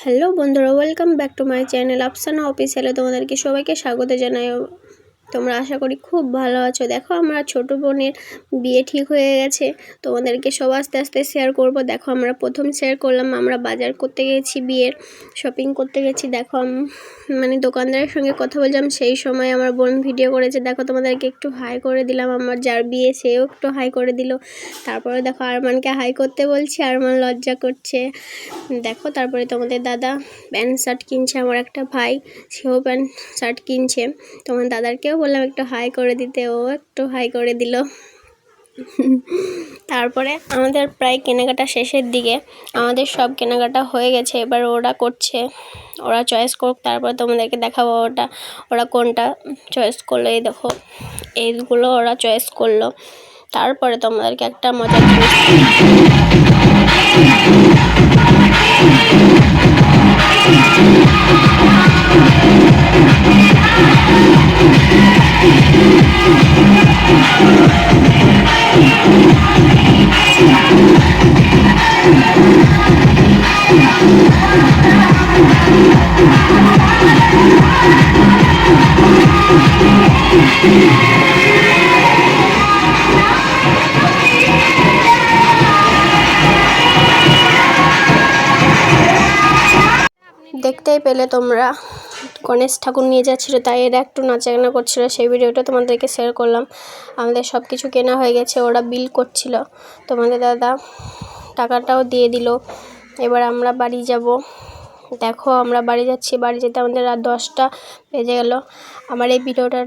Hello বন্ধুরা, welcome back to my channel Afsana অফিসিয়ালে তোমাদেরকে সবাইকে স্বাগত জানাই। তোমরা আশা করি খুব ভালো আছো। দেখো, আমরা ছোট বোনের বিয়ে ঠিক হয়ে গেছে, তোমাদেরকে সব আস্তে আস্তে শেয়ার করব। দেখো, আমরা প্রথম শেয়ার করলাম, আমরা বাজার করতে গেছি, বিয়ের শপিং করতে গেছি। দেখো, মানে দোকানদারের সঙ্গে কথা বলছিলাম, সেই সময় আমার বোন ভিডিও করেছে। দেখো, তোমাদেরকে একটু হাই করে দিলাম, আমার যার বিয়ে সেও একটু হাই করে দিল। তারপরে দেখো, আরমানকে হাই করতে বলছি, আরমান লজ্জা করছে। দেখো, তারপরে তোমাদের দাদা প্যান্ট শার্ট কিনছে, আমার একটা ভাই সেও প্যান্ট শার্ট কিনছে। তোমার দাদারকেও বললাম একটু হাই করে দিতে, ও একটু হাই করে দিল। তারপরে আমাদের প্রায় কেনাকাটা শেষের দিকে, আমাদের সব কেনাকাটা হয়ে গেছে, এবার ওরা করছে, ওরা চয়েস করুক, তারপর তোমাদেরকে দেখাবো ওরা কোনটা চয়েস করলো। এই দেখো, এইগুলো ওরা চয়েস করলো। তারপরে তোমাদেরকে একটা মজার জিনিস দেখতেই পেলে তোমরা, গণেশ ঠাকুর নিয়ে যাচ্ছিলো, তাই এরা একটু নাচাগানা করছিল, সেই ভিডিওটা তোমাদেরকে শেয়ার করলাম। আমাদের সব কিছু কেনা হয়ে গেছে, ওরা বিল করছিল, তোমাদের দাদা টাকাটাও দিয়ে দিল। এবার আমরা বাড়ি যাব। দেখো, আমরা বাড়ি যাচ্ছি, বাড়ি যেতে আমাদের রাত 10টা বেজে গেল। আমার এই ভিডিওটা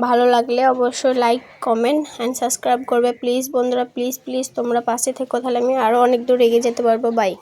ভালো লাগলে অবশ্যই লাইক, কমেন্ট অ্যান্ড সাবস্ক্রাইব করবে প্লিজ বন্ধুরা, প্লিজ প্লিজ তোমরা পাশে থেকো, তাহলে আমি আরও অনেক দূর এগিয়ে যেতে পারবো। বাই।